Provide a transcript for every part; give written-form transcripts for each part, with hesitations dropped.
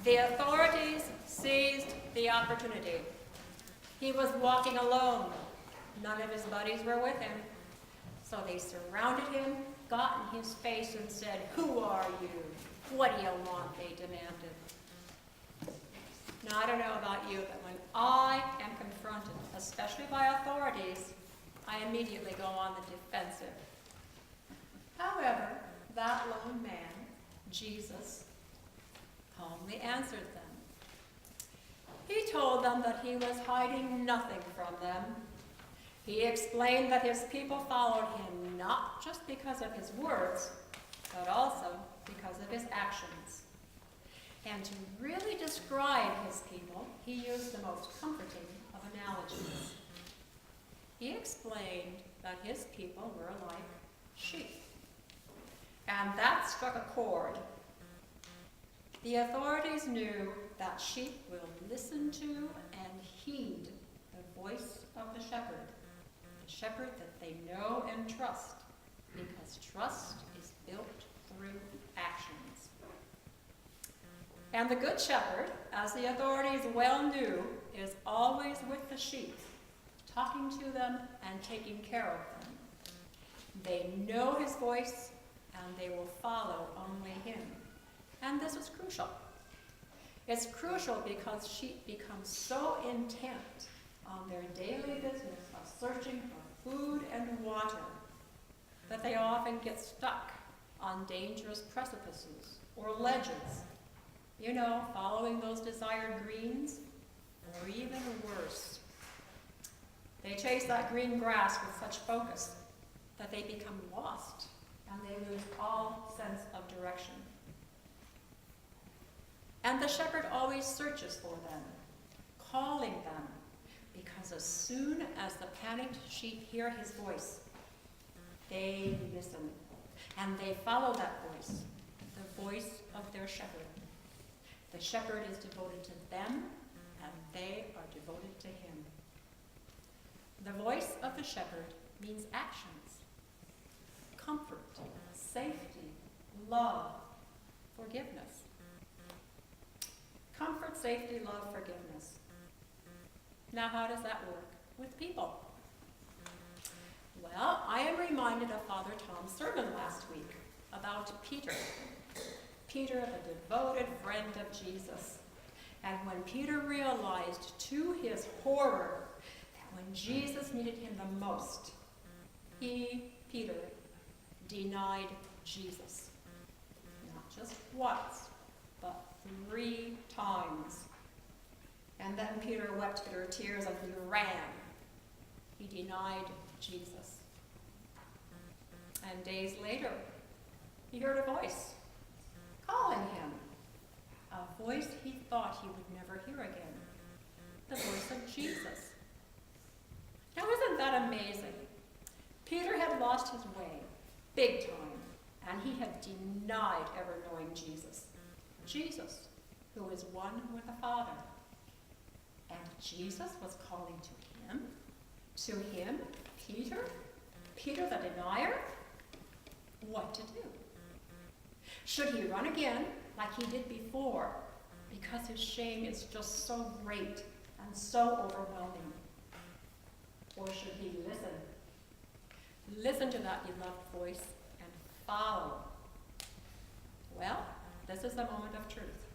The authorities seized the opportunity. He was walking alone. None of his buddies were with him. So they surrounded him, got in his face, and said, "Who are you? What do you want?" they demanded. Now, I don't know about you, but when I am confronted, especially by authorities, I immediately go on the defensive. However, that lone man, Jesus, calmly answered them. He told them that he was hiding nothing from them. He explained that his people followed him not just because of his words, but also because of his actions. And to really describe his people, he used the most comforting of analogies. He explained that his people were like sheep. And that struck a chord. The authorities knew that sheep will listen to and heed the voice of the shepherd that they know and trust, because trust is built through actions. And the good shepherd, as the authorities well knew, is always with the sheep, talking to them and taking care of them. They know his voice, and they will follow only him. And this is crucial. It's crucial because sheep become so intent on their daily business of searching for food and water that they often get stuck on dangerous precipices or ledges, following those desired greens, or even worse. They chase that green grass with such focus that they become lost and they lose all sense of direction. And the shepherd always searches for them, calling them, because as soon as the panicked sheep hear his voice, they listen, and they follow that voice, the voice of their shepherd. The shepherd is devoted to them, and they are devoted to him. The voice of the shepherd means actions: comfort, safety, love, forgiveness. Comfort, safety, love, forgiveness. Now, how does that work with people? Well, I am reminded of Father Tom's sermon last week about Peter. Peter, the devoted friend of Jesus. And when Peter realized to his horror that when Jesus needed him the most, Peter, denied Jesus. Not just once, but 3 times. And then Peter wept bitter tears and he ran. He denied Jesus. And days later, he heard a voice calling him, a voice he thought he would never hear again, the voice of Jesus. Now, isn't that amazing? Peter had lost his way, big time, and he had denied ever knowing Jesus. Jesus, who is one with the Father. And Jesus was calling to him, Peter the denier, what to do. Should he run again like he did before, because his shame is just so great and so overwhelming? Or should he listen? Listen to that beloved voice and follow. Well, this is the moment of truth.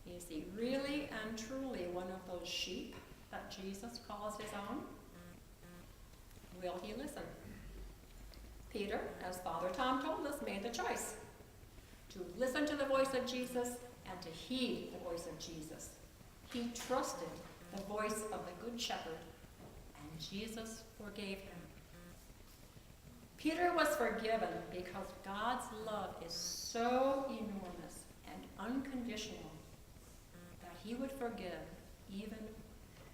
Is he really and truly one of those sheep that Jesus calls his own? Will he listen? Peter, as Father Tom told us, made the choice to listen to the voice of Jesus and to heed the voice of Jesus. He trusted the voice of the Good Shepherd, and Jesus forgave him. Peter was forgiven because God's love is so enormous and unconditional that he would forgive even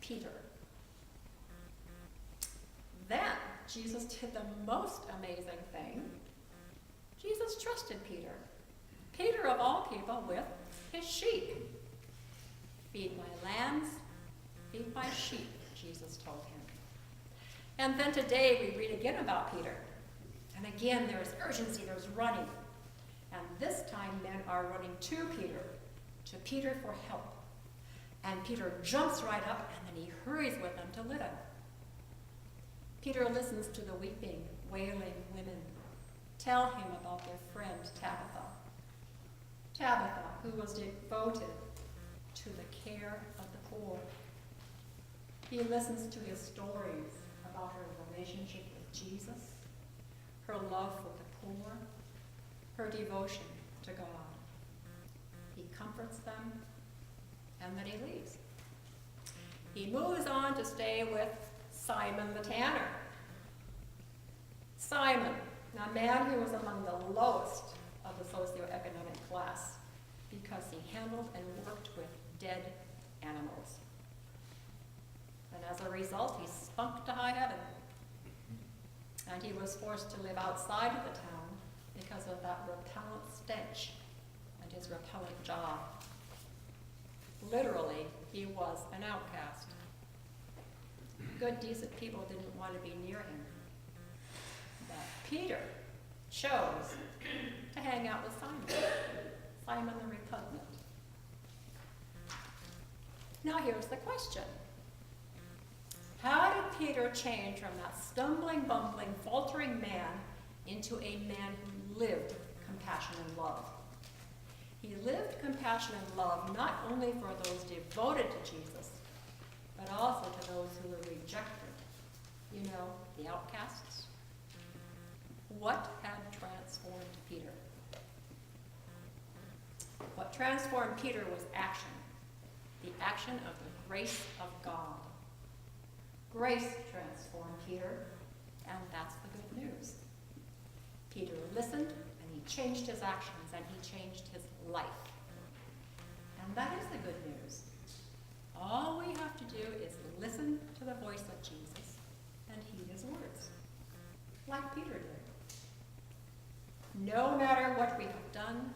Peter. Then Jesus did the most amazing thing. Jesus trusted Peter. Peter, of all people, with his sheep. Feed my lambs, feed my sheep, Jesus told him. And then today we read again about Peter. And again there is urgency, there's running. And this time men are running to Peter for help. And Peter jumps right up, and then he hurries with them to Lydda. Peter listens to the weeping, wailing women tell him about their friend Tabitha. Tabitha, who was devoted to the care of the poor. He listens to his stories about her relationship with Jesus, her love for the poor, her devotion to God. He comforts them, and then he leaves. He moves on to stay with Simon the tanner. Simon, a man who was among the lowest of the socioeconomic class because he handled and worked with dead animals. And as a result, he spunk to high heaven. And he was forced to live outside of the town because of that repellent stench and his repellent job. Literally, he was an outcast. Good, decent people didn't want to be near him. But Peter chose to hang out with Simon, Simon the repugnant. Now here's the question. How did Peter change from that stumbling, bumbling, faltering man into a man who lived compassion and love? He lived compassion and love not only for those devoted to Jesus, but also to those who were rejected. You know, the outcasts. What had transformed Peter? What transformed Peter was action. The action of the grace of God. Grace transformed Peter, and that's the good news. Peter listened, and he changed his actions, and he changed his life. And that is the good news. All we have to do is listen to the voice of Jesus and heed his words, like Peter did. No matter what we have done,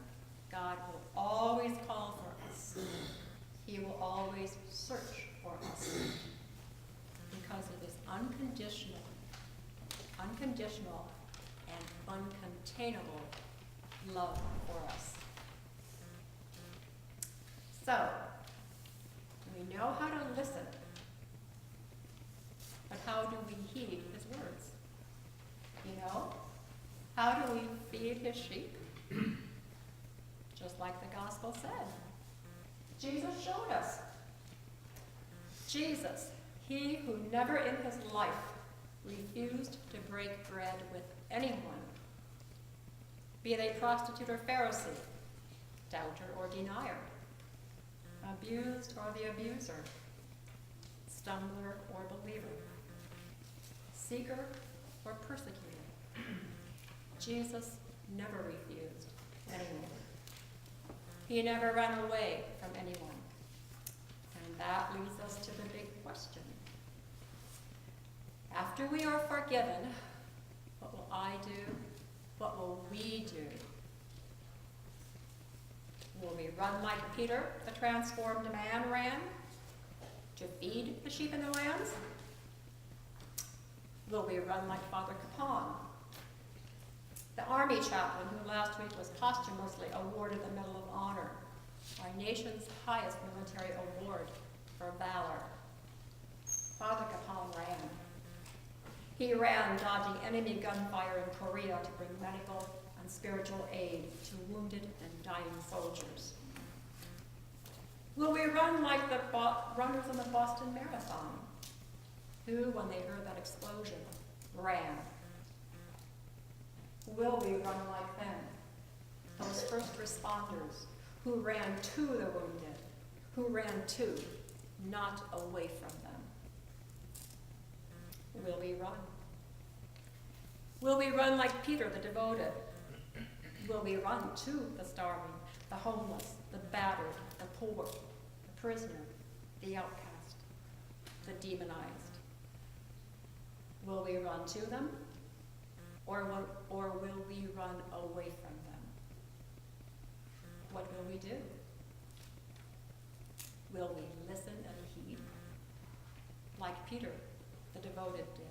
God will always call for us. He will always search for us because of his unconditional and uncontainable love for us. So, we know how to listen, but how do we heed his words? You know, how do we feed his sheep? Just like the gospel said. Jesus showed us. Jesus, he who never in his life refused to break bread with anyone, be they prostitute or Pharisee, doubter or denier, abused or the abuser, stumbler or believer, seeker or persecutor. Jesus never refused anyone. He never ran away from anyone. And that leads us to the big question. After we are forgiven, what will I do? What will we do? Will we run like Peter, the transformed man, ran to feed the sheep in the lambs? Will we run like Father Capon, the army chaplain who last week was posthumously awarded the Medal of Honor, our nation's highest military award for valor? Father Capon ran. He ran dodging enemy gunfire in Korea to bring medical and spiritual aid to wounded and dying soldiers. Will we run like the runners in the Boston Marathon, who, when they heard that explosion, ran? Will we run like them, those first responders who ran to the wounded, who ran to, not away from them? Will we run? Will we run like Peter the devoted? Will we run to the starving, the homeless, the battered, the poor, the prisoner, the outcast, the demonized? Will we run to them, or will we run away from them? What will we do? Will we listen and heed, like Peter the devoted did?